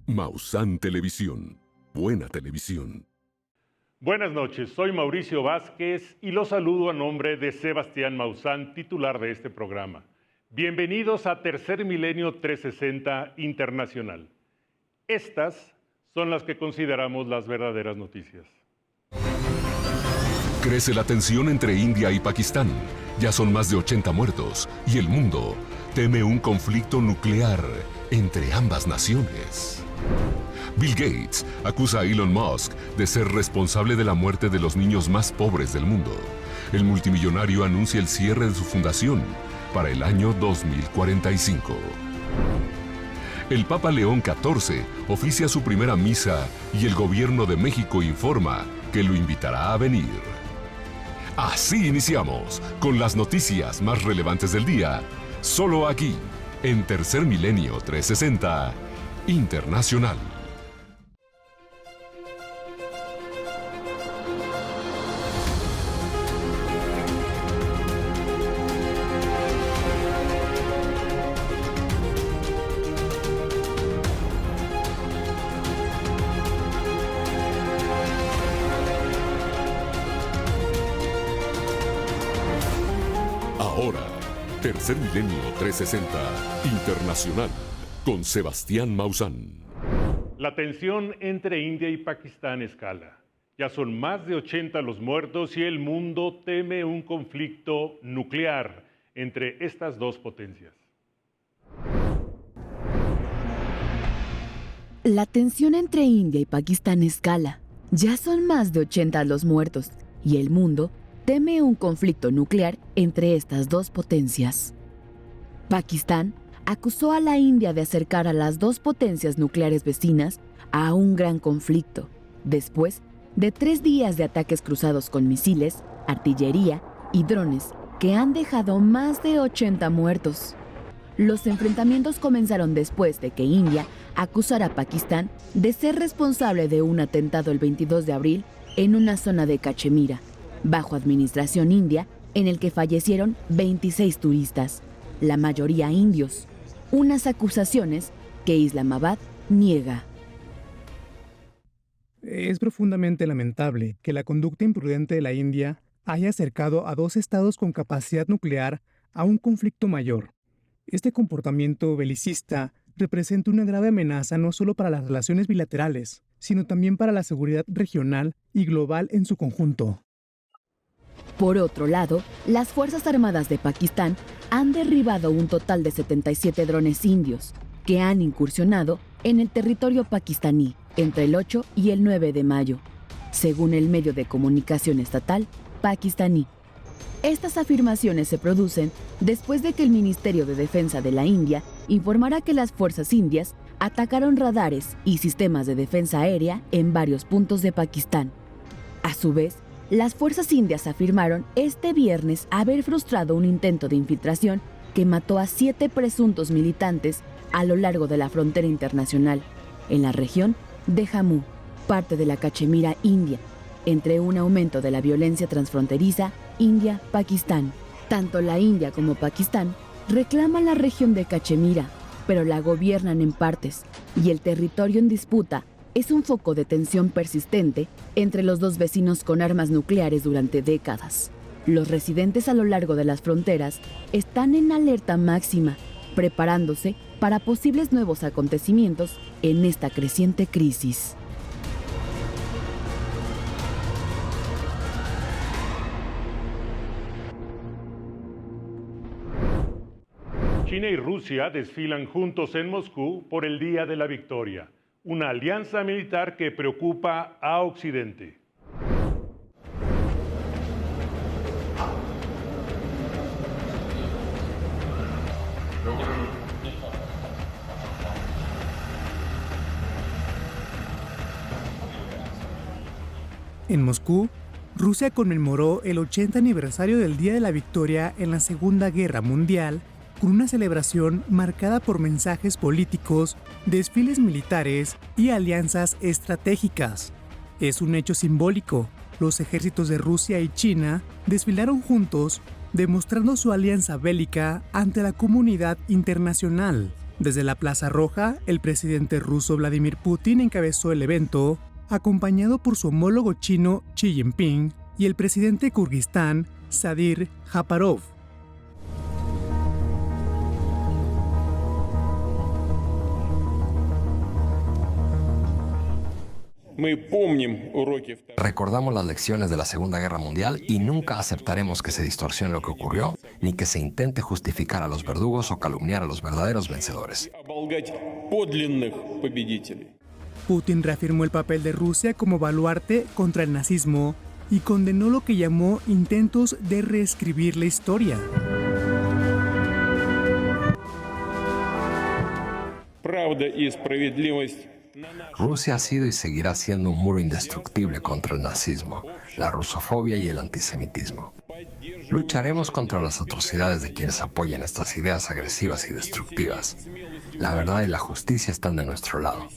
Maussan Televisión. Buena televisión. Buenas noches, soy Mauricio Vázquez y los saludo a nombre de Sebastián Maussan, titular de este programa. Bienvenidos a Tercer Milenio 360 Internacional. Estas son las que consideramos las verdaderas noticias. Crece la tensión entre India y Pakistán. Ya son más de 80 muertos y el mundo teme un conflicto nuclear entre ambas naciones. Bill Gates acusa a Elon Musk de ser responsable de la muerte de los niños más pobres del mundo. El multimillonario anuncia el cierre de su fundación para el año 2045. El Papa León XIV oficia su primera misa y el gobierno de México informa que lo invitará a venir. Así iniciamos con las noticias más relevantes del día, solo aquí, en Tercer Milenio 360 Internacional. Ahora, Tercer Milenio 360 Internacional, con Sebastián Maussan. La tensión entre India y Pakistán escala. Ya son más de 80 los muertos y el mundo teme un conflicto nuclear entre estas dos potencias. La tensión entre India y Pakistán escala. Ya son más de 80 los muertos y el mundo teme un conflicto nuclear entre estas dos potencias. Pakistán acusó a la India de acercar a las dos potencias nucleares vecinas a un gran conflicto, después de 3 días de ataques cruzados con misiles, artillería y drones que han dejado más de 80 muertos. Los enfrentamientos comenzaron después de que India acusara a Pakistán de ser responsable de un atentado el 22 de abril en una zona de Cachemira, bajo administración india, en el que fallecieron 26 turistas, la mayoría indios, unas acusaciones que Islamabad niega. Es profundamente lamentable que la conducta imprudente de la India haya acercado a 2 estados con capacidad nuclear a un conflicto mayor. Este comportamiento belicista representa una grave amenaza no solo para las relaciones bilaterales, sino también para la seguridad regional y global en su conjunto. Por otro lado, las Fuerzas Armadas de Pakistán han derribado un total de 77 drones indios que han incursionado en el territorio pakistaní entre el 8 y el 9 de mayo, según el medio de comunicación estatal pakistaní. Estas afirmaciones se producen después de que el Ministerio de Defensa de la India informara que las fuerzas indias atacaron radares y sistemas de defensa aérea en varios puntos de Pakistán. A su vez, las fuerzas indias afirmaron este viernes haber frustrado un intento de infiltración que mató a 7 presuntos militantes a lo largo de la frontera internacional, en la región de Jammu, parte de la Cachemira india, entre un aumento de la violencia transfronteriza India-Pakistán. Tanto la India como Pakistán reclaman la región de Cachemira, pero la gobiernan en partes, y el territorio en disputa es un foco de tensión persistente entre los dos vecinos con armas nucleares durante décadas. Los residentes a lo largo de las fronteras están en alerta máxima, preparándose para posibles nuevos acontecimientos en esta creciente crisis. China y Rusia desfilan juntos en Moscú por el Día de la Victoria, una alianza militar que preocupa a Occidente. En Moscú, Rusia conmemoró el 80 aniversario del Día de la Victoria en la Segunda Guerra Mundial con una celebración marcada por mensajes políticos, desfiles militares y alianzas estratégicas. Es un hecho simbólico. Los ejércitos de Rusia y China desfilaron juntos, demostrando su alianza bélica ante la comunidad internacional. Desde la Plaza Roja, el presidente ruso Vladimir Putin encabezó el evento, acompañado por su homólogo chino Xi Jinping y el presidente de Kirguistán, Sadir Japarov. Recordamos las lecciones de la Segunda Guerra Mundial y nunca aceptaremos que se distorsione lo que ocurrió, ni que se intente justificar a los verdugos o calumniar a los verdaderos vencedores. Putin reafirmó el papel de Rusia como baluarte contra el nazismo y condenó lo que llamó intentos de reescribir la historia. Rusia ha sido y seguirá siendo un muro indestructible contra el nazismo, la rusofobia y el antisemitismo. Lucharemos contra las atrocidades de quienes apoyan estas ideas agresivas y destructivas. La verdad y la justicia están de nuestro lado.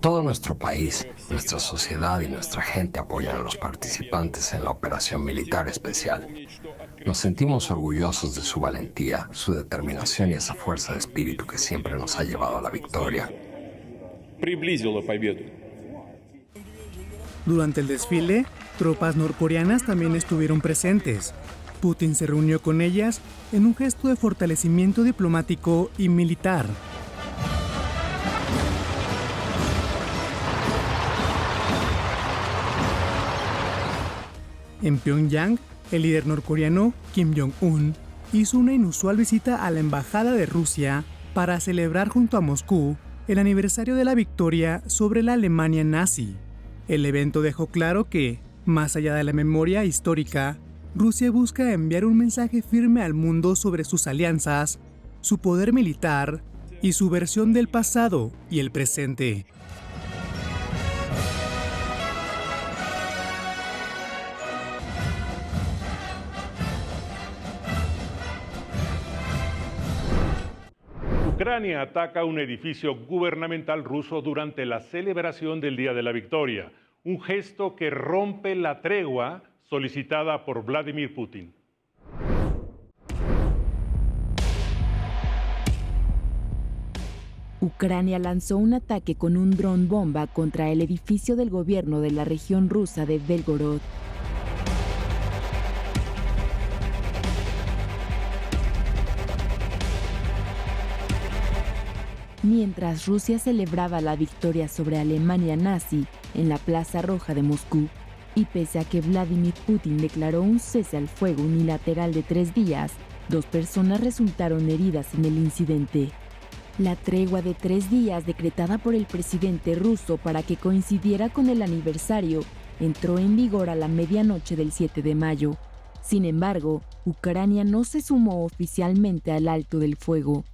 Todo nuestro país, nuestra sociedad y nuestra gente apoyan a los participantes en la operación militar especial. Nos sentimos orgullosos de su valentía, su determinación y esa fuerza de espíritu que siempre nos ha llevado a la victoria. Durante el desfile, tropas norcoreanas también estuvieron presentes. Putin se reunió con ellas en un gesto de fortalecimiento diplomático y militar. En Pyongyang, el líder norcoreano Kim Jong-un hizo una inusual visita a la embajada de Rusia para celebrar junto a Moscú el aniversario de la victoria sobre la Alemania nazi. El evento dejó claro que, más allá de la memoria histórica, Rusia busca enviar un mensaje firme al mundo sobre sus alianzas, su poder militar y su versión del pasado y el presente. Ucrania ataca un edificio gubernamental ruso durante la celebración del Día de la Victoria, un gesto que rompe la tregua solicitada por Vladimir Putin. Ucrania lanzó un ataque con un dron bomba contra el edificio del gobierno de la región rusa de Belgorod. Mientras Rusia celebraba la victoria sobre Alemania nazi en la Plaza Roja de Moscú, y pese a que Vladimir Putin declaró un cese al fuego unilateral de 3 días, 2 personas resultaron heridas en el incidente. La tregua de 3 días decretada por el presidente ruso para que coincidiera con el aniversario entró en vigor a la medianoche del 7 de mayo. Sin embargo, Ucrania no se sumó oficialmente al alto del fuego.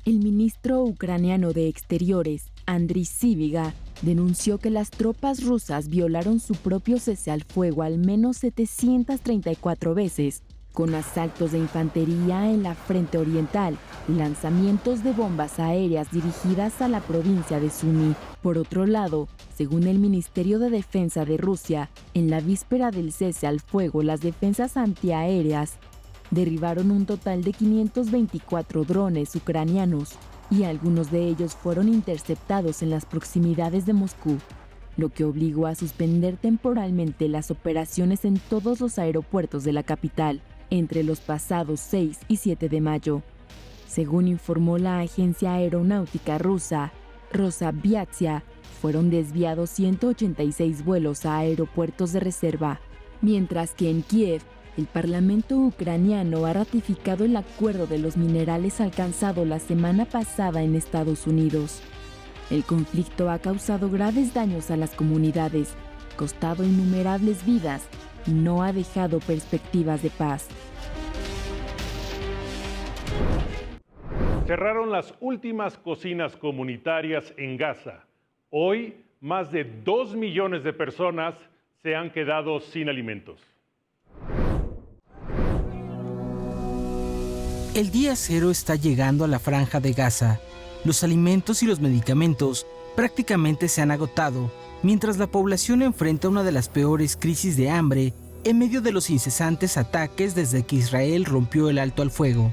El ministro ucraniano de Exteriores, Andriy Sybiga, denunció que las tropas rusas violaron su propio cese al fuego al menos 734 veces, con asaltos de infantería en la frente oriental y lanzamientos de bombas aéreas dirigidas a la provincia de Sumy. Por otro lado, según el Ministerio de Defensa de Rusia, en la víspera del cese al fuego, las defensas antiaéreas derribaron un total de 524 drones ucranianos y algunos de ellos fueron interceptados en las proximidades de Moscú, lo que obligó a suspender temporalmente las operaciones en todos los aeropuertos de la capital entre los pasados 6 y 7 de mayo. Según informó la agencia aeronáutica rusa, Rosaviatsia, fueron desviados 186 vuelos a aeropuertos de reserva, mientras que en Kiev, el Parlamento ucraniano ha ratificado el acuerdo de los minerales alcanzado la semana pasada en Estados Unidos. El conflicto ha causado graves daños a las comunidades, costado innumerables vidas y no ha dejado perspectivas de paz. Cerraron las últimas cocinas comunitarias en Gaza. Hoy, más de 2 millones de personas se han quedado sin alimentos. El día cero está llegando a la franja de Gaza. Los alimentos y los medicamentos prácticamente se han agotado, mientras la población enfrenta una de las peores crisis de hambre en medio de los incesantes ataques desde que Israel rompió el alto al fuego.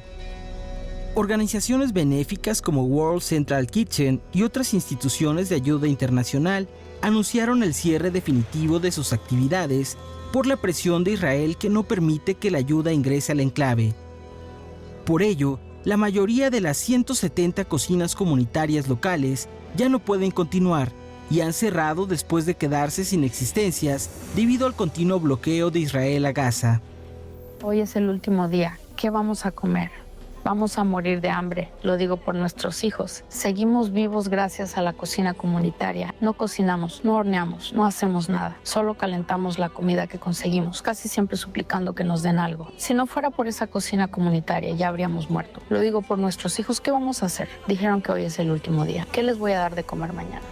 Organizaciones benéficas como World Central Kitchen y otras instituciones de ayuda internacional anunciaron el cierre definitivo de sus actividades por la presión de Israel que no permite que la ayuda ingrese al enclave. Por ello, la mayoría de las 170 cocinas comunitarias locales ya no pueden continuar y han cerrado después de quedarse sin existencias debido al continuo bloqueo de Israel a Gaza. Hoy es el último día. ¿Qué vamos a comer? Vamos a morir de hambre, lo digo por nuestros hijos. Seguimos vivos gracias a la cocina comunitaria. No cocinamos, no horneamos, no hacemos nada. Solo calentamos la comida que conseguimos, casi siempre suplicando que nos den algo. Si no fuera por esa cocina comunitaria, ya habríamos muerto. Lo digo por nuestros hijos. ¿Qué vamos a hacer? Dijeron que hoy es el último día. ¿Qué les voy a dar de comer mañana?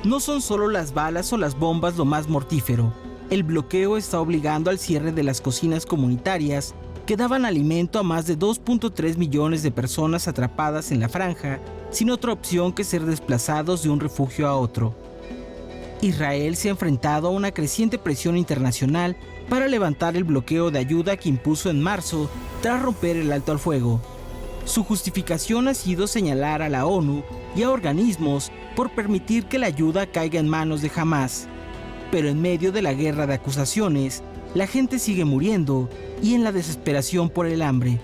No son solo las balas o las bombas lo más mortífero. El bloqueo está obligando al cierre de las cocinas comunitarias que daban alimento a más de 2.3 millones de personas atrapadas en la franja, sin otra opción que ser desplazados de un refugio a otro. Israel se ha enfrentado a una creciente presión internacional para levantar el bloqueo de ayuda que impuso en marzo tras romper el alto al fuego. Su justificación ha sido señalar a la ONU y a organismos por permitir que la ayuda caiga en manos de Hamás. Pero en medio de la guerra de acusaciones, la gente sigue muriendo y en la desesperación por el hambre.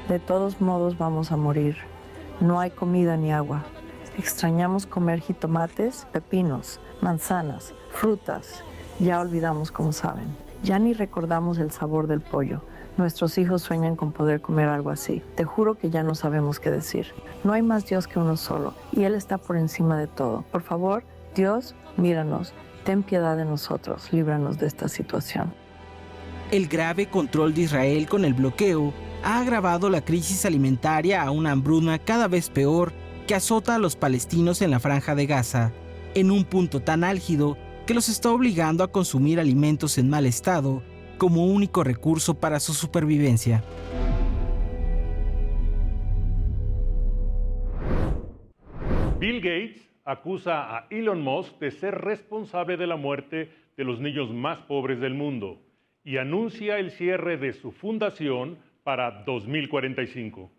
De todos modos vamos a morir. No hay comida ni agua. Extrañamos comer jitomates, pepinos, manzanas, frutas. Ya olvidamos cómo saben. Ya ni recordamos el sabor del pollo. Nuestros hijos sueñan con poder comer algo así. Te juro que ya no sabemos qué decir. No hay más Dios que uno solo, y Él está por encima de todo. Por favor, Dios, míranos. Ten piedad de nosotros, líbranos de esta situación. El grave control de Israel con el bloqueo ha agravado la crisis alimentaria a una hambruna cada vez peor que azota a los palestinos en la Franja de Gaza, en un punto tan álgido que los está obligando a consumir alimentos en mal estado como único recurso para su supervivencia. Bill Gates acusa a Elon Musk de ser responsable de la muerte de los niños más pobres del mundo y anuncia el cierre de su fundación para 2045.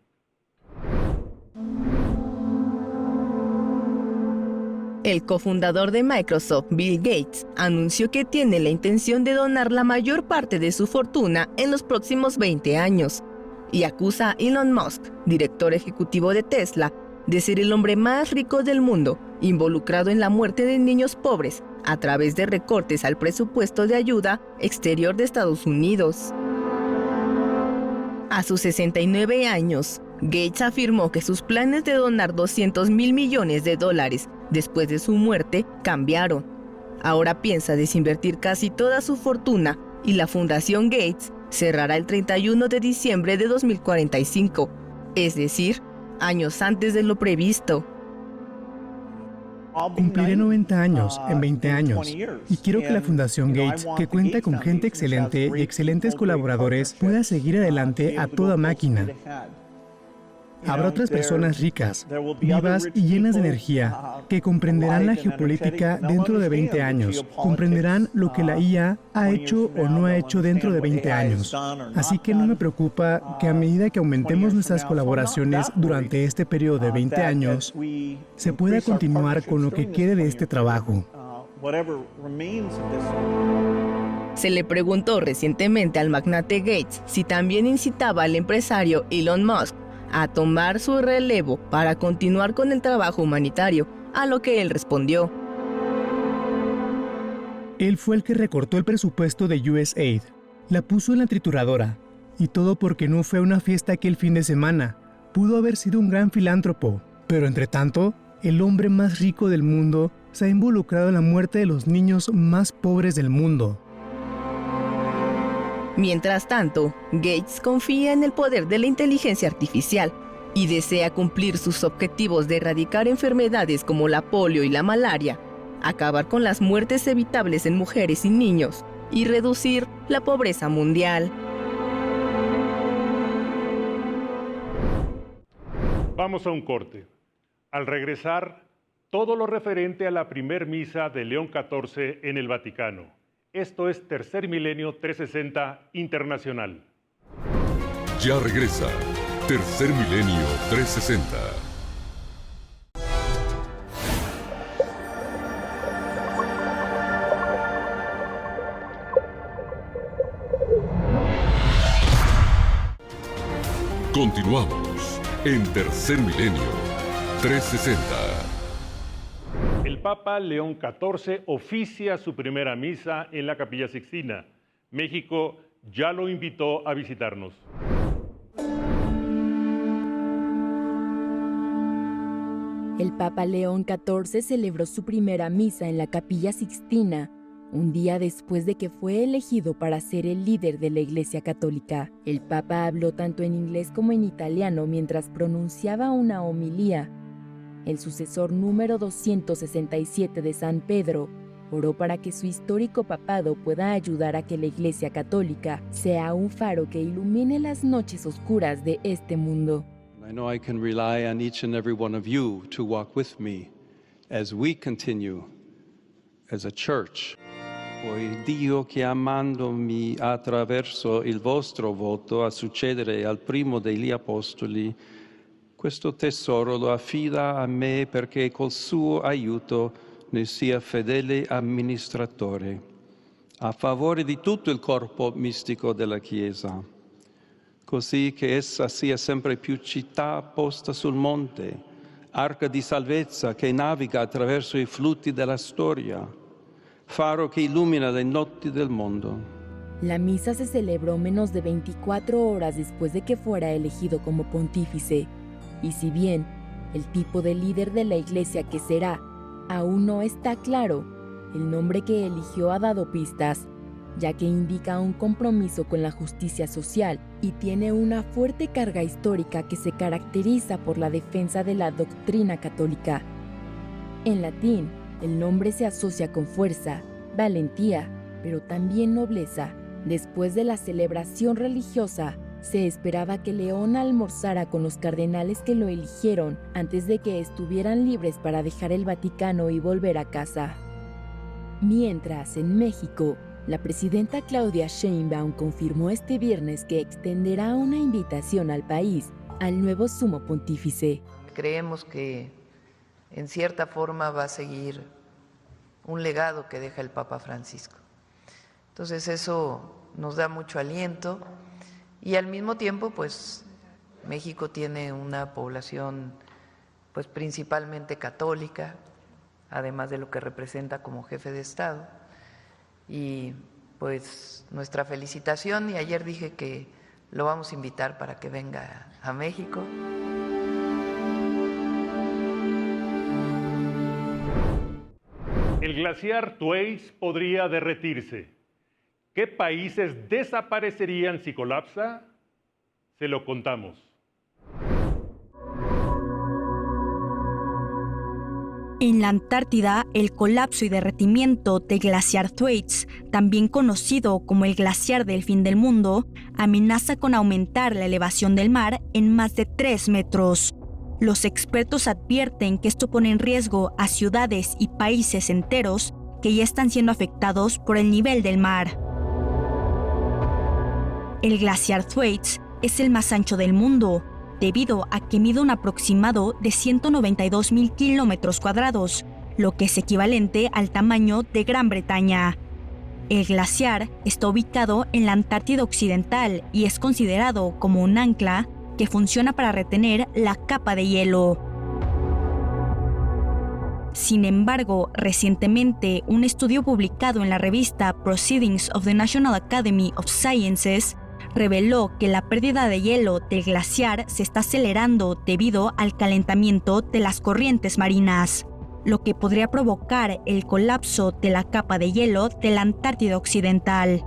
El cofundador de Microsoft, Bill Gates, anunció que tiene la intención de donar la mayor parte de su fortuna en los próximos 20 años y acusa a Elon Musk, director ejecutivo de Tesla, de ser el hombre más rico del mundo, involucrado en la muerte de niños pobres a través de recortes al presupuesto de ayuda exterior de Estados Unidos. A sus 69 años, Gates afirmó que sus planes de donar $200 mil millones después de su muerte cambiaron. Ahora piensa desinvertir casi toda su fortuna y la Fundación Gates cerrará el 31 de diciembre de 2045, es decir, años antes de lo previsto. Cumpliré 90 años en 20 años y quiero que la Fundación Gates, que cuenta con gente excelente y excelentes colaboradores, pueda seguir adelante a toda máquina. Habrá otras personas ricas, vivas y llenas de energía, que comprenderán la geopolítica dentro de 20 años, comprenderán lo que la IA ha hecho o no ha hecho dentro de 20 años. Así que no me preocupa que a medida que aumentemos nuestras colaboraciones durante este periodo de 20 años, se pueda continuar con lo que quede de este trabajo. Se le preguntó recientemente al magnate Gates si también incitaba al empresario Elon Musk a tomar su relevo para continuar con el trabajo humanitario, a lo que él respondió. Él fue el que recortó el presupuesto de USAID, la puso en la trituradora, y todo porque no fue a una fiesta aquel fin de semana. Pudo haber sido un gran filántropo, pero entre tanto, el hombre más rico del mundo se ha involucrado en la muerte de los niños más pobres del mundo. Mientras tanto, Gates confía en el poder de la inteligencia artificial y desea cumplir sus objetivos de erradicar enfermedades como la polio y la malaria, acabar con las muertes evitables en mujeres y niños y reducir la pobreza mundial. Vamos a un corte. Al regresar, todo lo referente a la primer misa de León XIV en el Vaticano. Esto es Tercer Milenio 360 Internacional. Ya regresa Tercer Milenio 360. Continuamos en Tercer Milenio 360. El Papa León XIV oficia su primera misa en la Capilla Sixtina. México ya lo invitó a visitarnos. El Papa León XIV celebró su primera misa en la Capilla Sixtina, un día después de que fue elegido para ser el líder de la Iglesia Católica. El Papa habló tanto en inglés como en italiano mientras pronunciaba una homilía. El sucesor número 267 de San Pedro oró para que su histórico papado pueda ayudar a que la Iglesia Católica sea un faro que ilumine las noches oscuras de este mundo. I know I can rely on each and every one of you to walk with me as we continue as a church. Poi Dio, chiamandomi attraverso il vostro voto a succedere al primo degli apostoli, questo tesoro lo affida a me perché col suo aiuto ne sia fedele amministratore, a favore di tutto il corpo mistico della Chiesa, così che essa sia sempre più città posta sul monte, arca di salvezza che naviga attraverso i flutti della storia, faro que ilumina las noches del mundo. La misa se celebró menos de 24 horas después de que fuera elegido como pontífice, y si bien el tipo de líder de la Iglesia que será aún no está claro, el nombre que eligió ha dado pistas, ya que indica un compromiso con la justicia social y tiene una fuerte carga histórica que se caracteriza por la defensa de la doctrina católica. En latín, el nombre se asocia con fuerza, valentía, pero también nobleza. Después de la celebración religiosa, se esperaba que León almorzara con los cardenales que lo eligieron antes de que estuvieran libres para dejar el Vaticano y volver a casa. Mientras, en México, la presidenta Claudia Sheinbaum confirmó este viernes que extenderá una invitación al país al nuevo sumo pontífice. Creemos que en cierta forma va a seguir un legado que deja el Papa Francisco. Entonces eso nos da mucho aliento y al mismo tiempo pues México tiene una población pues principalmente católica, además de lo que representa como jefe de Estado, y pues nuestra felicitación, y ayer dije que lo vamos a invitar para que venga a México. El glaciar Thwaites podría derretirse. ¿Qué países desaparecerían si colapsa? Se lo contamos. En la Antártida, el colapso y derretimiento del glaciar Thwaites, también conocido como el glaciar del fin del mundo, amenaza con aumentar la elevación del mar en más de 3 metros. Los expertos advierten que esto pone en riesgo a ciudades y países enteros que ya están siendo afectados por el nivel del mar. El glaciar Thwaites es el más ancho del mundo, debido a que mide un aproximado de 192.000 kilómetros cuadrados, lo que es equivalente al tamaño de Gran Bretaña. El glaciar está ubicado en la Antártida Occidental y es considerado como un ancla que funciona para retener la capa de hielo. Sin embargo, recientemente, un estudio publicado en la revista Proceedings of the National Academy of Sciences reveló que la pérdida de hielo del glaciar se está acelerando debido al calentamiento de las corrientes marinas, lo que podría provocar el colapso de la capa de hielo de la Antártida Occidental.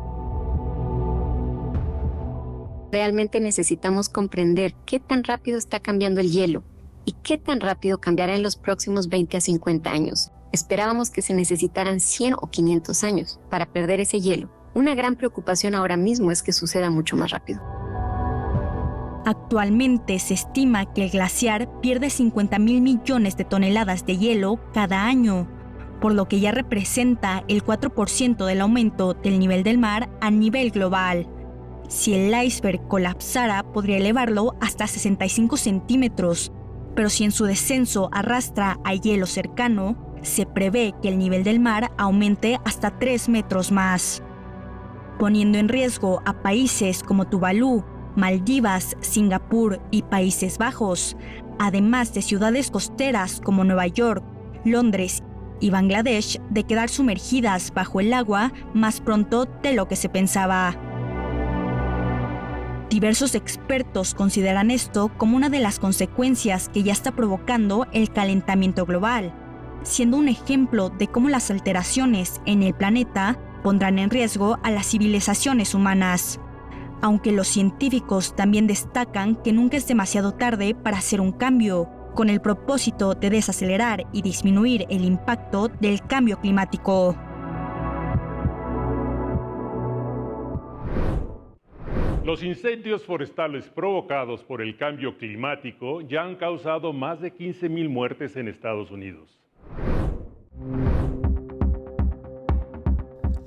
Realmente necesitamos comprender qué tan rápido está cambiando el hielo y qué tan rápido cambiará en los próximos 20 a 50 años. Esperábamos que se necesitaran 100 o 500 años para perder ese hielo. Una gran preocupación ahora mismo es que suceda mucho más rápido. Actualmente se estima que el glaciar pierde 50.000 millones de toneladas de hielo cada año, por lo que ya representa el 4% del aumento del nivel del mar a nivel global. Si el iceberg colapsara, podría elevarlo hasta 65 centímetros, pero si en su descenso arrastra a hielo cercano, se prevé que el nivel del mar aumente hasta 3 metros más, poniendo en riesgo a países como Tuvalu, Maldivas, Singapur y Países Bajos, además de ciudades costeras como Nueva York, Londres y Bangladesh, de quedar sumergidas bajo el agua más pronto de lo que se pensaba. Diversos expertos consideran esto como una de las consecuencias que ya está provocando el calentamiento global, siendo un ejemplo de cómo las alteraciones en el planeta pondrán en riesgo a las civilizaciones humanas. Aunque los científicos también destacan que nunca es demasiado tarde para hacer un cambio, con el propósito de desacelerar y disminuir el impacto del cambio climático. Los incendios forestales provocados por el cambio climático ya han causado más de 15,000 muertes en Estados Unidos.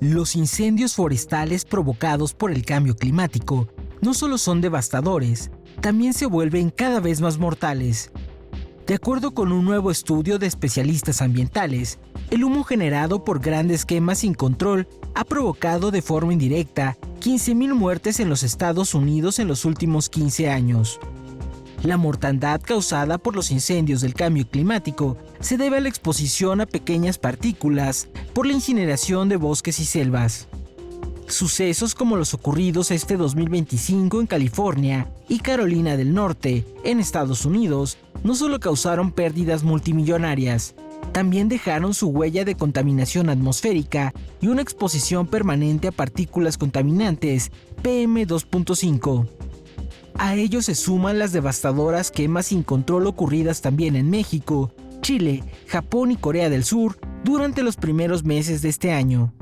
Los incendios forestales provocados por el cambio climático no solo son devastadores, también se vuelven cada vez más mortales. De acuerdo con un nuevo estudio de especialistas ambientales, el humo generado por grandes quemas sin control ha provocado de forma indirecta 15,000 muertes en los Estados Unidos en los últimos 15 años. La mortandad causada por los incendios del cambio climático se debe a la exposición a pequeñas partículas por la incineración de bosques y selvas. Sucesos como los ocurridos este 2025 en California y Carolina del Norte, en Estados Unidos, no solo causaron pérdidas multimillonarias, también dejaron su huella de contaminación atmosférica y una exposición permanente a partículas contaminantes PM2.5. A ello se suman las devastadoras quemas sin control ocurridas también en México, Chile, Japón y Corea del Sur durante los primeros meses de este año.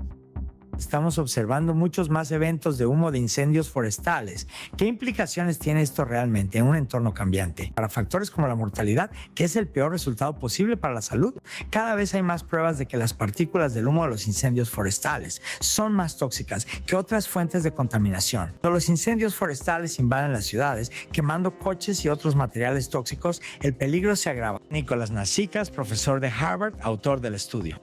Estamos observando muchos más eventos de humo de incendios forestales. ¿Qué implicaciones tiene esto realmente en un entorno cambiante? Para factores como la mortalidad, que es el peor resultado posible para la salud, cada vez hay más pruebas de que las partículas del humo de los incendios forestales son más tóxicas que otras fuentes de contaminación. Cuando los incendios forestales invaden las ciudades, quemando coches y otros materiales tóxicos, el peligro se agrava. Nicolás Nasicas, profesor de Harvard, autor del estudio.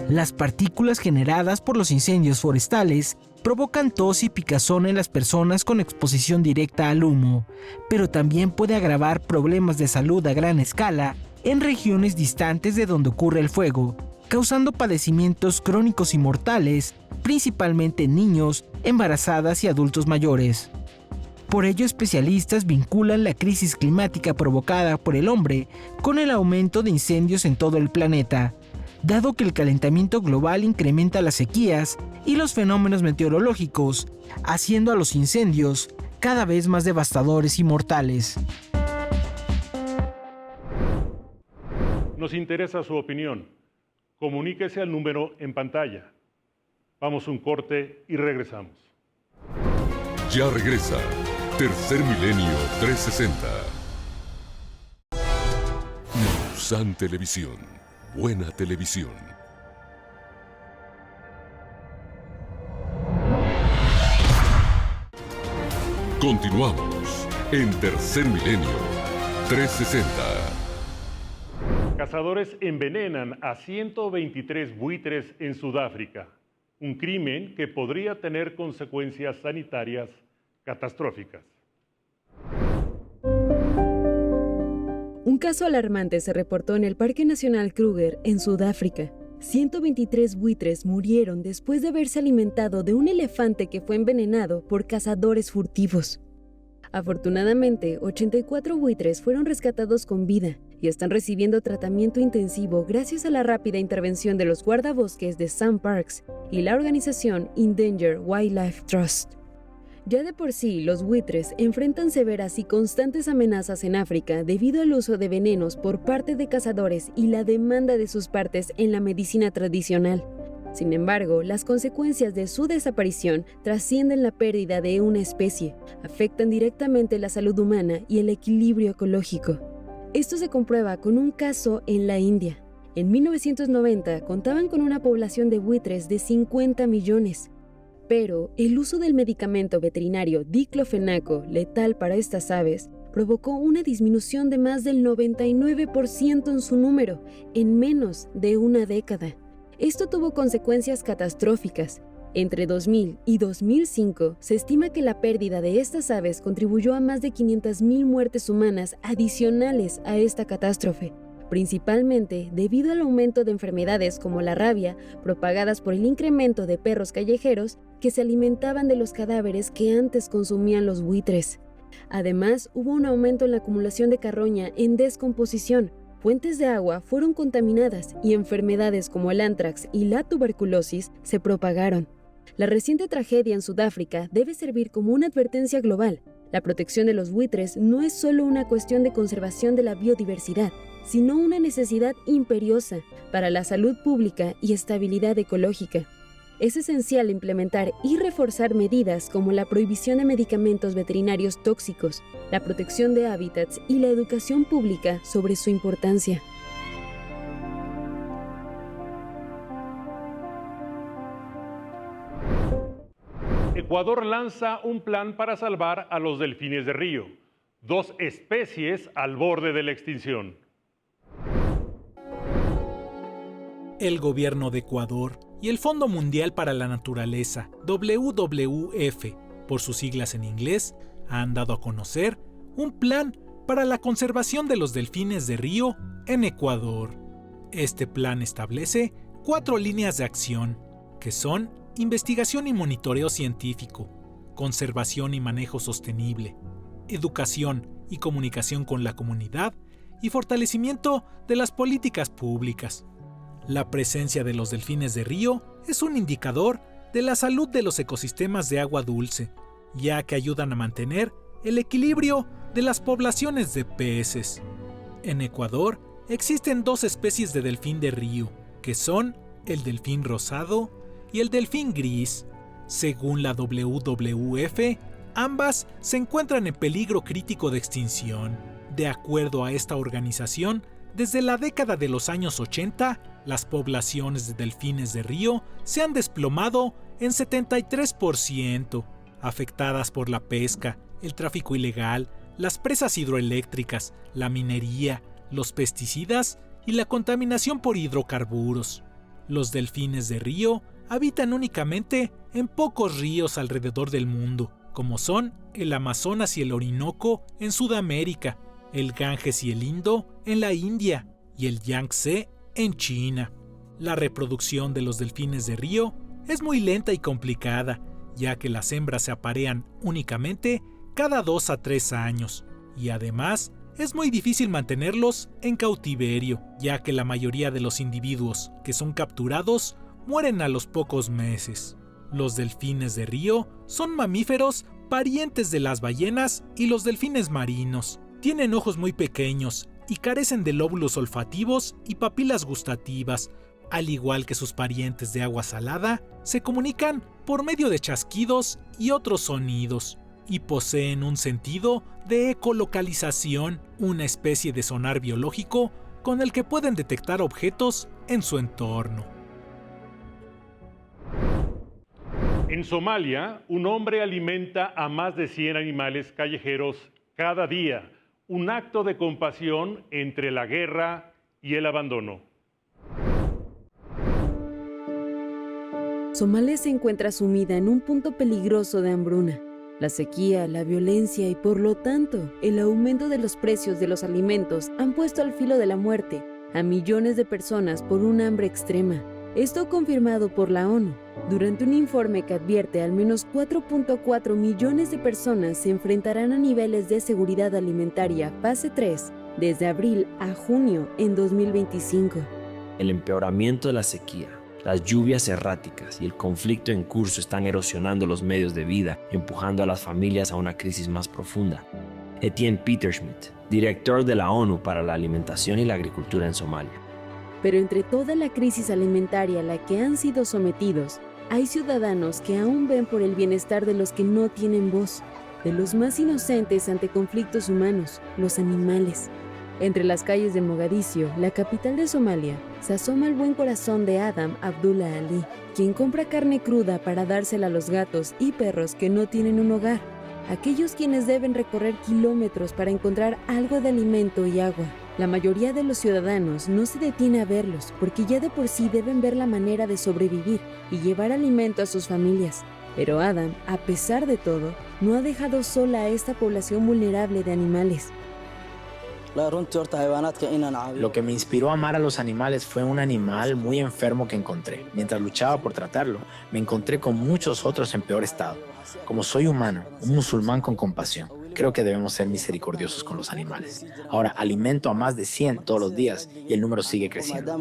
Las partículas generadas por los incendios forestales provocan tos y picazón en las personas con exposición directa al humo, pero también puede agravar problemas de salud a gran escala en regiones distantes de donde ocurre el fuego, causando padecimientos crónicos y mortales, principalmente en niños, embarazadas y adultos mayores. Por ello, especialistas vinculan la crisis climática provocada por el hombre con el aumento de incendios en todo el planeta, dado que el calentamiento global incrementa las sequías y los fenómenos meteorológicos, haciendo a los incendios cada vez más devastadores y mortales. Nos interesa su opinión. Comuníquese al número en pantalla. Vamos a un corte y regresamos. Ya regresa Tercer Milenio 360. Maussan Televisión. Buena televisión. Continuamos en Tercer Milenio 360. Cazadores envenenan a 123 buitres en Sudáfrica, un crimen que podría tener consecuencias sanitarias catastróficas. Un caso alarmante se reportó en el Parque Nacional Kruger, en Sudáfrica. 123 buitres murieron después de haberse alimentado de un elefante que fue envenenado por cazadores furtivos. Afortunadamente, 84 buitres fueron rescatados con vida y están recibiendo tratamiento intensivo gracias a la rápida intervención de los guardabosques de Sam Parks y la organización Endangered Wildlife Trust. Ya de por sí, los buitres enfrentan severas y constantes amenazas en África debido al uso de venenos por parte de cazadores y la demanda de sus partes en la medicina tradicional. Sin embargo, las consecuencias de su desaparición trascienden la pérdida de una especie, afectan directamente la salud humana y el equilibrio ecológico. Esto se comprueba con un caso en la India. En 1990 contaban con una población de buitres de 50 millones. Pero el uso del medicamento veterinario diclofenaco, letal para estas aves, provocó una disminución de más del 99% en su número en menos de una década. Esto tuvo consecuencias catastróficas. Entre 2000 y 2005, se estima que la pérdida de estas aves contribuyó a más de 500,000 muertes humanas adicionales a esta catástrofe, principalmente debido al aumento de enfermedades como la rabia, propagadas por el incremento de perros callejeros que se alimentaban de los cadáveres que antes consumían los buitres. Además, hubo un aumento en la acumulación de carroña en descomposición, fuentes de agua fueron contaminadas y enfermedades como el anthrax y la tuberculosis se propagaron. La reciente tragedia en Sudáfrica debe servir como una advertencia global. La protección de los buitres no es solo una cuestión de conservación de la biodiversidad, sino una necesidad imperiosa para la salud pública y estabilidad ecológica. Es esencial implementar y reforzar medidas como la prohibición de medicamentos veterinarios tóxicos, la protección de hábitats y la educación pública sobre su importancia. Ecuador lanza un plan para salvar a los delfines de río, 2 especies al borde de la extinción. El gobierno de Ecuador y el Fondo Mundial para la Naturaleza, WWF, por sus siglas en inglés, han dado a conocer un plan para la conservación de los delfines de río en Ecuador. Este plan establece 4 líneas de acción, que son investigación y monitoreo científico, conservación y manejo sostenible, educación y comunicación con la comunidad y fortalecimiento de las políticas públicas. La presencia de los delfines de río es un indicador de la salud de los ecosistemas de agua dulce, ya que ayudan a mantener el equilibrio de las poblaciones de peces. En Ecuador existen 2 especies de delfín de río, que son el delfín rosado y el delfín gris. Según la WWF, ambas se encuentran en peligro crítico de extinción. De acuerdo a esta organización, desde la década de los años 80, las poblaciones de delfines de río se han desplomado en 73%, afectadas por la pesca, el tráfico ilegal, las presas hidroeléctricas, la minería, los pesticidas y la contaminación por hidrocarburos. Los delfines de río habitan únicamente en pocos ríos alrededor del mundo, como son el Amazonas y el Orinoco en Sudamérica, el Ganges y el Indo en la India y el Yangtze en China. La reproducción de los delfines de río es muy lenta y complicada, ya que las hembras se aparean únicamente cada 2 a 3 años, y además es muy difícil mantenerlos en cautiverio, ya que la mayoría de los individuos que son capturados mueren a los pocos meses. Los delfines de río son mamíferos parientes de las ballenas y los delfines marinos. Tienen ojos muy pequeños y carecen de lóbulos olfativos y papilas gustativas. Al igual que sus parientes de agua salada, se comunican por medio de chasquidos y otros sonidos, y poseen un sentido de ecolocalización, una especie de sonar biológico con el que pueden detectar objetos en su entorno. En Somalia, un hombre alimenta a más de 100 animales callejeros cada día, un acto de compasión entre la guerra y el abandono. Somalia se encuentra sumida en un punto peligroso de hambruna. La sequía, la violencia y por lo tanto el aumento de los precios de los alimentos han puesto al filo de la muerte a millones de personas por un hambre extrema. Esto confirmado por la ONU, durante un informe que advierte al menos 4.4 millones de personas se enfrentarán a niveles de seguridad alimentaria fase 3 desde abril a junio en 2025. El empeoramiento de la sequía, las lluvias erráticas y el conflicto en curso están erosionando los medios de vida, empujando a las familias a una crisis más profunda. Etienne Peterschmidt, director de la ONU para la Alimentación y la Agricultura en Somalia. Pero entre toda la crisis alimentaria a la que han sido sometidos, hay ciudadanos que aún ven por el bienestar de los que no tienen voz, de los más inocentes ante conflictos humanos, los animales. Entre las calles de Mogadiscio, la capital de Somalia, se asoma el buen corazón de Adam Abdullah Ali, quien compra carne cruda para dársela a los gatos y perros que no tienen un hogar, aquellos quienes deben recorrer kilómetros para encontrar algo de alimento y agua. La mayoría de los ciudadanos no se detiene a verlos porque ya de por sí deben ver la manera de sobrevivir y llevar alimento a sus familias. Pero Adam, a pesar de todo, no ha dejado sola a esta población vulnerable de animales. Lo que me inspiró a amar a los animales fue un animal muy enfermo que encontré. Mientras luchaba por tratarlo, me encontré con muchos otros en peor estado. Como soy humano, un musulmán con compasión, creo que debemos ser misericordiosos con los animales. Ahora alimento a más de 100 todos los días y el número sigue creciendo.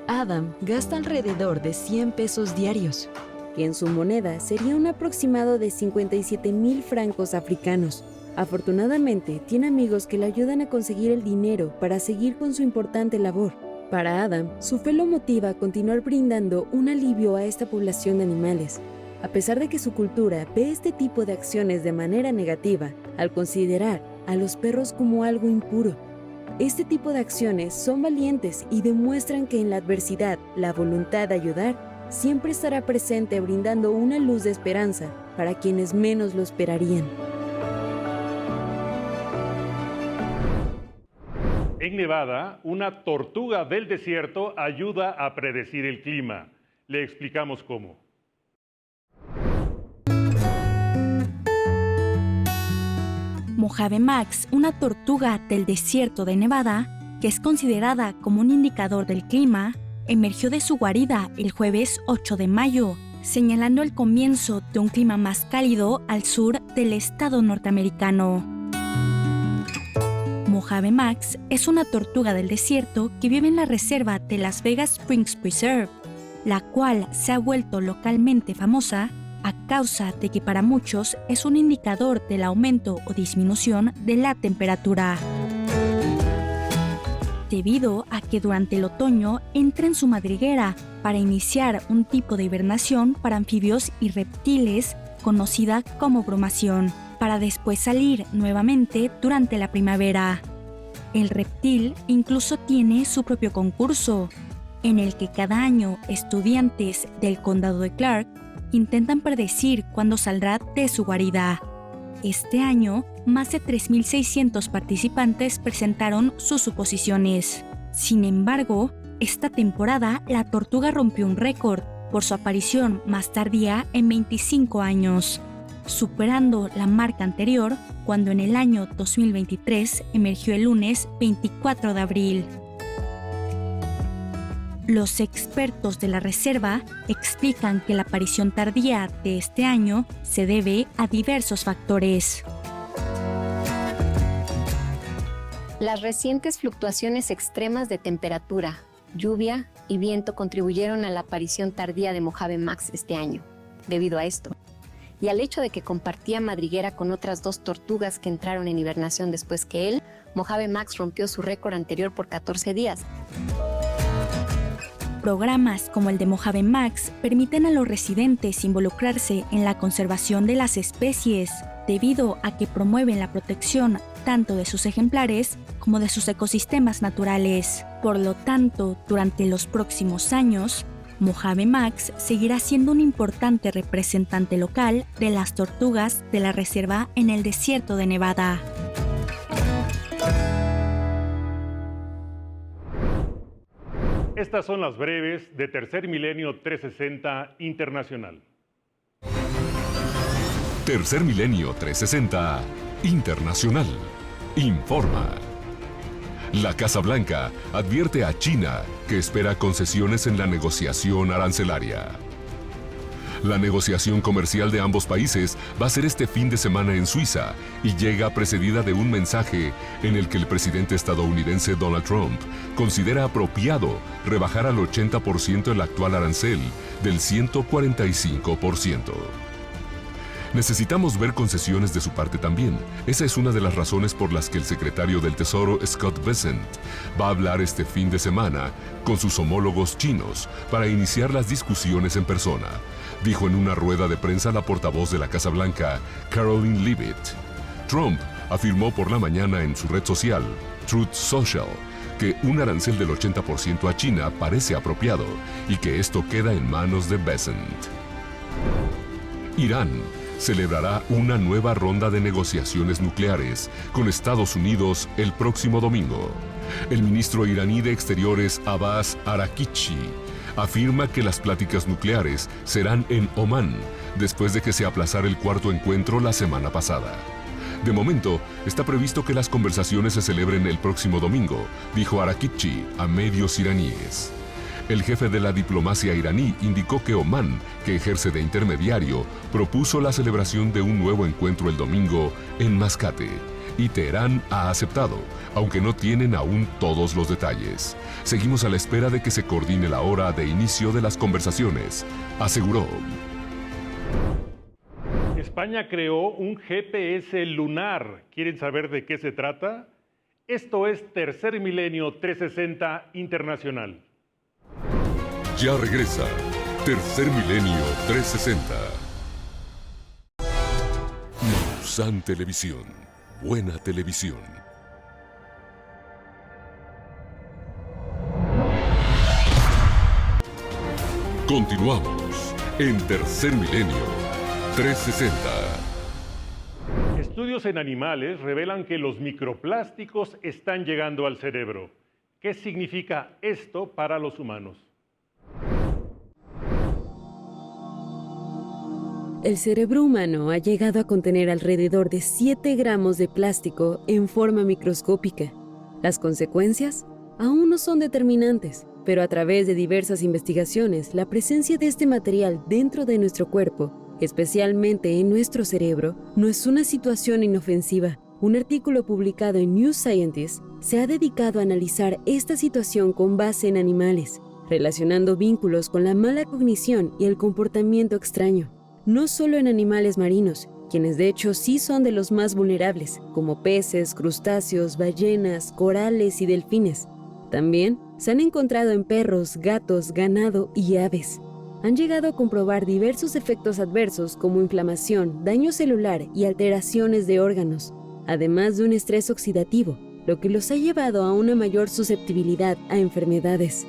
Adam gasta alrededor de 100 pesos diarios, que en su moneda sería un aproximado de 57,000 francos africanos. Afortunadamente, tiene amigos que le ayudan a conseguir el dinero para seguir con su importante labor. Para Adam, su fe lo motiva a continuar brindando un alivio a esta población de animales, a pesar de que su cultura ve este tipo de acciones de manera negativa, al considerar a los perros como algo impuro. Este tipo de acciones son valientes y demuestran que en la adversidad, la voluntad de ayudar siempre estará presente, brindando una luz de esperanza para quienes menos lo esperarían. En Nevada, una tortuga del desierto ayuda a predecir el clima. Le explicamos cómo. Mojave Max, una tortuga del desierto de Nevada, que es considerada como un indicador del clima, emergió de su guarida el jueves 8 de mayo, señalando el comienzo de un clima más cálido al sur del estado norteamericano. Mojave Max es una tortuga del desierto que vive en la reserva de Las Vegas Springs Preserve, la cual se ha vuelto localmente famosa a causa de que para muchos es un indicador del aumento o disminución de la temperatura. Debido a que durante el otoño entra en su madriguera para iniciar un tipo de hibernación para anfibios y reptiles conocida como brumación, para después salir nuevamente durante la primavera. El reptil incluso tiene su propio concurso, en el que cada año estudiantes del condado de Clark intentan predecir cuándo saldrá de su guarida. Este año, más de 3,600 participantes presentaron sus suposiciones. Sin embargo, esta temporada la tortuga rompió un récord por su aparición más tardía en 25 años, superando la marca anterior cuando en el año 2023 emergió el lunes 24 de abril. Los expertos de la reserva explican que la aparición tardía de este año se debe a diversos factores. Las recientes fluctuaciones extremas de temperatura, lluvia y viento contribuyeron a la aparición tardía de Mojave Max este año. Debido a esto, y al hecho de que compartía madriguera con otras 2 tortugas que entraron en hibernación después que él, Mojave Max rompió su récord anterior por 14 días. Programas como el de Mojave Max permiten a los residentes involucrarse en la conservación de las especies, debido a que promueven la protección tanto de sus ejemplares como de sus ecosistemas naturales. Por lo tanto, durante los próximos años, Mojave Max seguirá siendo un importante representante local de las tortugas de la reserva en el desierto de Nevada. Estas son las breves de Tercer Milenio 360 Internacional. Tercer Milenio 360 Internacional informa. La Casa Blanca advierte a China que espera concesiones en la negociación arancelaria. La negociación comercial de ambos países va a ser este fin de semana en Suiza y llega precedida de un mensaje en el que el presidente estadounidense Donald Trump considera apropiado rebajar al 80% el actual arancel del 145%. Necesitamos ver concesiones de su parte también. Esa es una de las razones por las que el secretario del Tesoro, Scott Bessent, va a hablar este fin de semana con sus homólogos chinos para iniciar las discusiones en persona, dijo en una rueda de prensa la portavoz de la Casa Blanca, Caroline Leavitt. Trump afirmó por la mañana en su red social, Truth Social, que un arancel del 80% a China parece apropiado y que esto queda en manos de Bessent. Irán celebrará una nueva ronda de negociaciones nucleares con Estados Unidos el próximo domingo. El ministro iraní de Exteriores Abbas Araghchi afirma que las pláticas nucleares serán en Omán, después de que se aplazara el cuarto encuentro la semana pasada. De momento, está previsto que las conversaciones se celebren el próximo domingo, dijo Araghchi a medios iraníes. El jefe de la diplomacia iraní indicó que Omán, que ejerce de intermediario, propuso la celebración de un nuevo encuentro el domingo en Mascate, y Teherán ha aceptado, aunque no tienen aún todos los detalles. Seguimos a la espera de que se coordine la hora de inicio de las conversaciones, aseguró. España creó un GPS lunar. ¿Quieren saber de qué se trata? Esto es Tercer Milenio 360 Internacional. Ya regresa Tercer Milenio 360. Maussan Televisión. Buena televisión. Continuamos en Tercer Milenio 360. Estudios en animales revelan que los microplásticos están llegando al cerebro. ¿Qué significa esto para los humanos? El cerebro humano ha llegado a contener alrededor de 7 gramos de plástico en forma microscópica. Las consecuencias aún no son determinantes, pero a través de diversas investigaciones, la presencia de este material dentro de nuestro cuerpo, especialmente en nuestro cerebro, no es una situación inofensiva. Un artículo publicado en New Scientist se ha dedicado a analizar esta situación con base en animales, relacionando vínculos con la mala cognición y el comportamiento extraño. No solo en animales marinos, quienes de hecho sí son de los más vulnerables, como peces, crustáceos, ballenas, corales y delfines. También se han encontrado en perros, gatos, ganado y aves. Han llegado a comprobar diversos efectos adversos como inflamación, daño celular y alteraciones de órganos, además de un estrés oxidativo, lo que los ha llevado a una mayor susceptibilidad a enfermedades.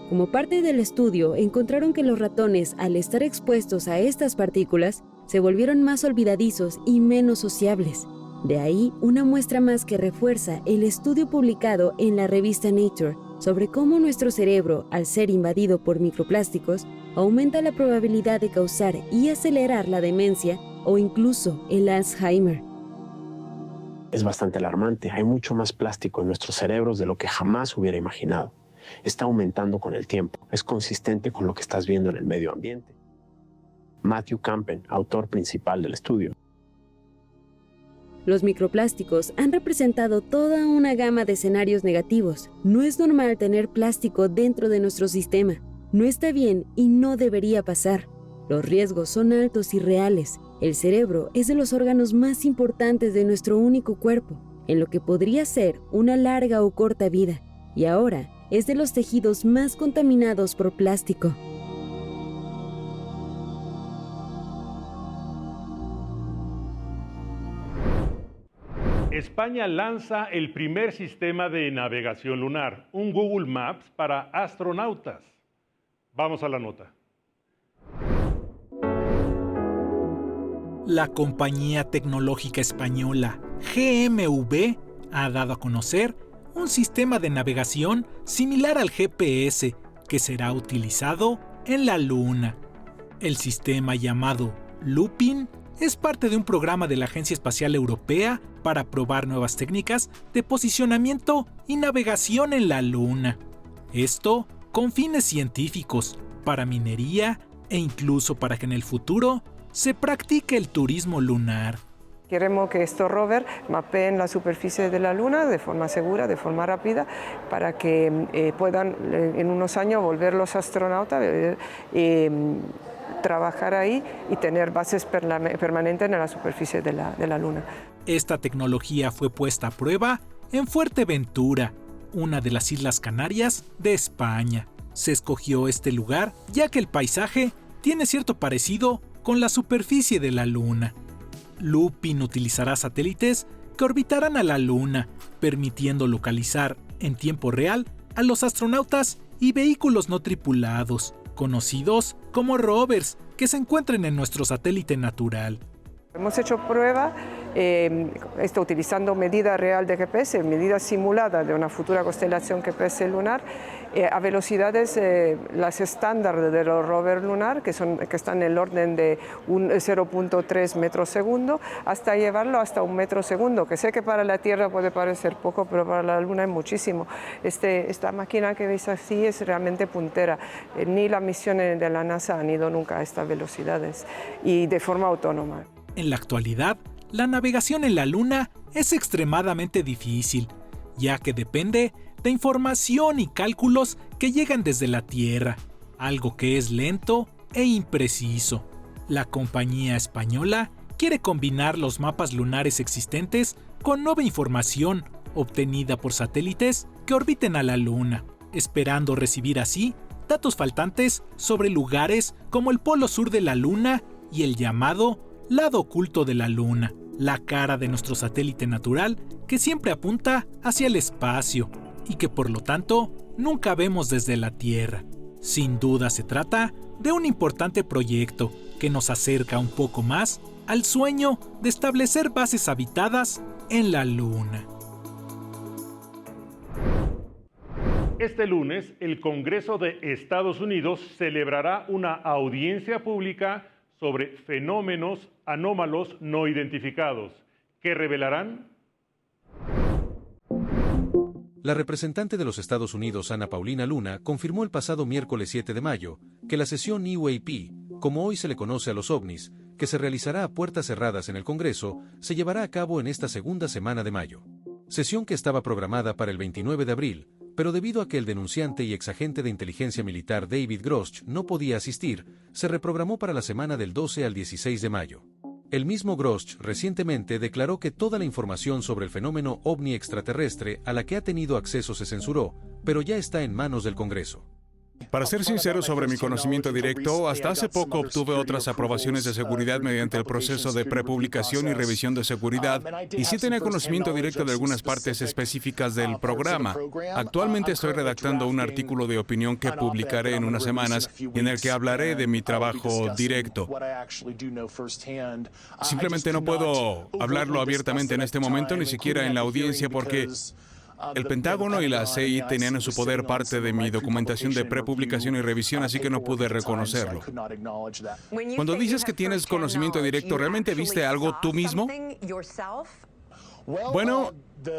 Como parte del estudio, encontraron que los ratones, al estar expuestos a estas partículas, se volvieron más olvidadizos y menos sociables. De ahí, una muestra más que refuerza el estudio publicado en la revista Nature sobre cómo nuestro cerebro, al ser invadido por microplásticos, aumenta la probabilidad de causar y acelerar la demencia o incluso el Alzheimer. Es bastante alarmante. Hay mucho más plástico en nuestros cerebros de lo que jamás hubiera imaginado. Está aumentando con el tiempo. Es consistente con lo que estás viendo en el medio ambiente. Matthew Campen, autor principal del estudio. Los microplásticos han representado toda una gama de escenarios negativos. No es normal tener plástico dentro de nuestro sistema. No está bien y no debería pasar. Los riesgos son altos y reales. El cerebro es de los órganos más importantes de nuestro único cuerpo, en lo que podría ser una larga o corta vida, y ahora es de los tejidos más contaminados por plástico. España lanza el primer sistema de navegación lunar, un Google Maps para astronautas. Vamos a la nota. La compañía tecnológica española GMV ha dado a conocer un sistema de navegación similar al GPS que será utilizado en la Luna. El sistema llamado Lupin es parte de un programa de la Agencia Espacial Europea para probar nuevas técnicas de posicionamiento y navegación en la Luna. Esto con fines científicos, para minería e incluso para que en el futuro se practique el turismo lunar. Queremos que estos rovers mapeen la superficie de la Luna de forma segura, de forma rápida, para que puedan en unos años volver los astronautas trabajar ahí y tener bases permanentes en la superficie de la Luna. Esta tecnología fue puesta a prueba en Fuerteventura, una de las Islas Canarias de España. Se escogió este lugar ya que el paisaje tiene cierto parecido con la superficie de la Luna. Lupin utilizará satélites que orbitarán a la Luna, permitiendo localizar en tiempo real a los astronautas y vehículos no tripulados, conocidos como rovers, que se encuentren en nuestro satélite natural. Hemos hecho prueba utilizando medida real de GPS, medida simulada de una futura constelación GPS lunar, a velocidades las estándar de los rovers lunar, que están en el orden de un 0.3 metros segundo, hasta llevarlo hasta 1 metro segundo, que sé que para la Tierra puede parecer poco, pero para la Luna es muchísimo. Esta máquina que veis así es realmente puntera. Ni las misiones de la NASA han ido nunca a estas velocidades y de forma autónoma. En la actualidad, la navegación en la Luna es extremadamente difícil, ya que depende de información y cálculos que llegan desde la Tierra, algo que es lento e impreciso. La compañía española quiere combinar los mapas lunares existentes con nueva información obtenida por satélites que orbiten a la Luna, esperando recibir así datos faltantes sobre lugares como el polo sur de la Luna y el llamado lado oculto de la Luna, la cara de nuestro satélite natural que siempre apunta hacia el espacio y que por lo tanto nunca vemos desde la Tierra. Sin duda se trata de un importante proyecto que nos acerca un poco más al sueño de establecer bases habitadas en la Luna. Este lunes, el Congreso de Estados Unidos celebrará una audiencia pública sobre fenómenos anómalos no identificados. ¿Qué revelarán? La representante de los Estados Unidos, Ana Paulina Luna, confirmó el pasado miércoles 7 de mayo que la sesión UAP, como hoy se le conoce a los ovnis, que se realizará a puertas cerradas en el Congreso, se llevará a cabo en esta segunda semana de mayo. Sesión que estaba programada para el 29 de abril, pero debido a que el denunciante y exagente de inteligencia militar David Grosch no podía asistir, se reprogramó para la semana del 12 al 16 de mayo. El mismo Grosch recientemente declaró que toda la información sobre el fenómeno ovni extraterrestre a la que ha tenido acceso se censuró, pero ya está en manos del Congreso. Para ser sincero sobre mi conocimiento directo, hasta hace poco obtuve otras aprobaciones de seguridad mediante el proceso de prepublicación y revisión de seguridad, y sí tenía conocimiento directo de algunas partes específicas del programa. Actualmente estoy redactando un artículo de opinión que publicaré en unas semanas en el que hablaré de mi trabajo directo. Simplemente no puedo hablarlo abiertamente en este momento, ni siquiera en la audiencia, porque el Pentágono y la CIA tenían en su poder parte de mi documentación de prepublicación y revisión, así que no pude reconocerlo. Cuando dices que tienes conocimiento directo, ¿realmente viste algo tú mismo? Bueno,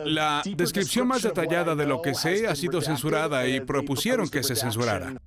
la descripción más detallada de lo que sé ha sido censurada y propusieron que se censurara.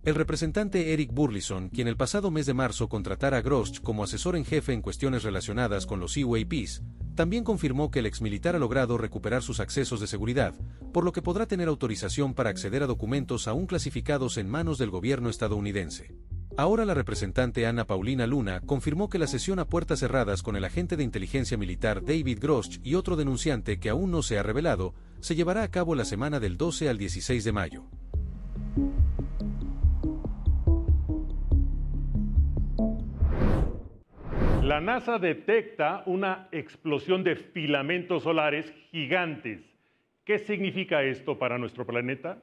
El representante Eric Burleson, quien el pasado mes de marzo contratara a Grosch como asesor en jefe en cuestiones relacionadas con los UAPs, también confirmó que el exmilitar ha logrado recuperar sus accesos de seguridad, por lo que podrá tener autorización para acceder a documentos aún clasificados en manos del gobierno estadounidense. Ahora la representante Ana Paulina Luna confirmó que la sesión a puertas cerradas con el agente de inteligencia militar David Grosch y otro denunciante que aún no se ha revelado, se llevará a cabo la semana del 12 al 16 de mayo. La NASA detecta una explosión de filamentos solares gigantes. ¿Qué significa esto para nuestro planeta?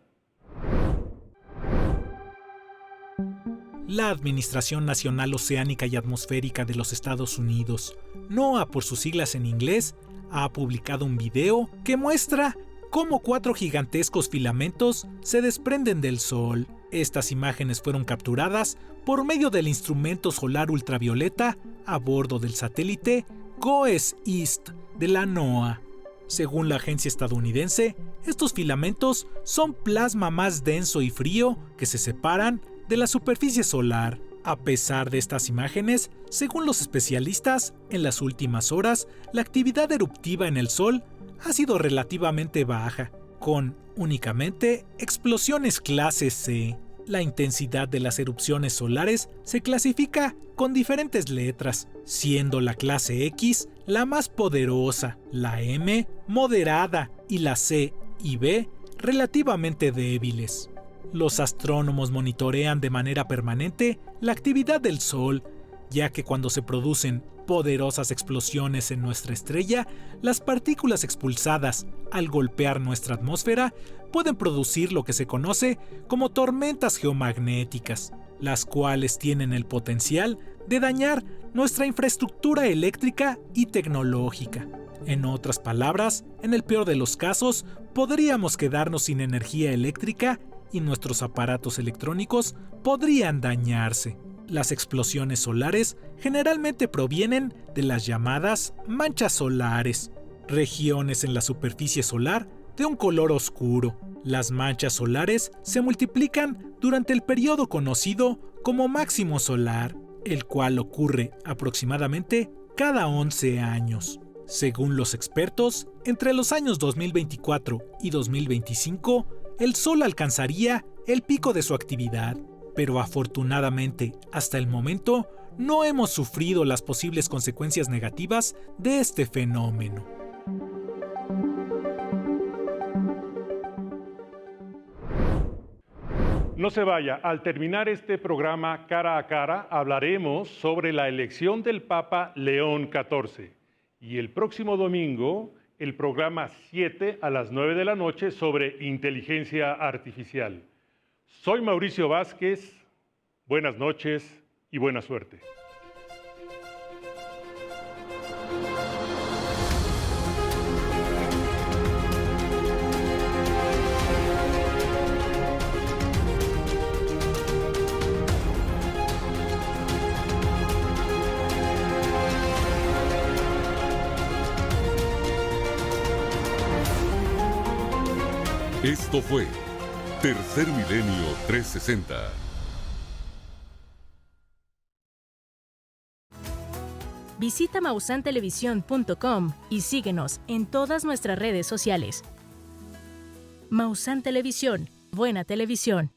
La Administración Nacional Oceánica y Atmosférica de los Estados Unidos, NOAA por sus siglas en inglés, ha publicado un video que muestra cómo 4 gigantescos filamentos se desprenden del Sol. Estas imágenes fueron capturadas por medio del instrumento solar ultravioleta a bordo del satélite GOES-East de la NOAA. Según la agencia estadounidense, estos filamentos son plasma más denso y frío que se separan de la superficie solar. A pesar de estas imágenes, según los especialistas, en las últimas horas, la actividad eruptiva en el Sol ha sido relativamente baja, con únicamente explosiones clase C. La intensidad de las erupciones solares se clasifica con diferentes letras, siendo la clase X la más poderosa, la M moderada y la C y B relativamente débiles. Los astrónomos monitorean de manera permanente la actividad del Sol ya que cuando se producen poderosas explosiones en nuestra estrella, las partículas expulsadas al golpear nuestra atmósfera pueden producir lo que se conoce como tormentas geomagnéticas, las cuales tienen el potencial de dañar nuestra infraestructura eléctrica y tecnológica. En otras palabras, en el peor de los casos, podríamos quedarnos sin energía eléctrica y nuestros aparatos electrónicos podrían dañarse. Las explosiones solares generalmente provienen de las llamadas manchas solares, regiones en la superficie solar de un color oscuro. Las manchas solares se multiplican durante el periodo conocido como máximo solar, el cual ocurre aproximadamente cada 11 años. Según los expertos, entre los años 2024 y 2025, el Sol alcanzaría el pico de su actividad, pero afortunadamente, hasta el momento, no hemos sufrido las posibles consecuencias negativas de este fenómeno. No se vaya, al terminar este programa Cara a Cara, hablaremos sobre la elección del Papa León XIV. Y el próximo domingo, el programa 7 a las 9 de la noche sobre inteligencia artificial. Soy Mauricio Vázquez, buenas noches y buena suerte. Esto fue Tercer Milenio 360. Visita mausantelevisión.com y síguenos en todas nuestras redes sociales. Mausan Televisión, buena televisión.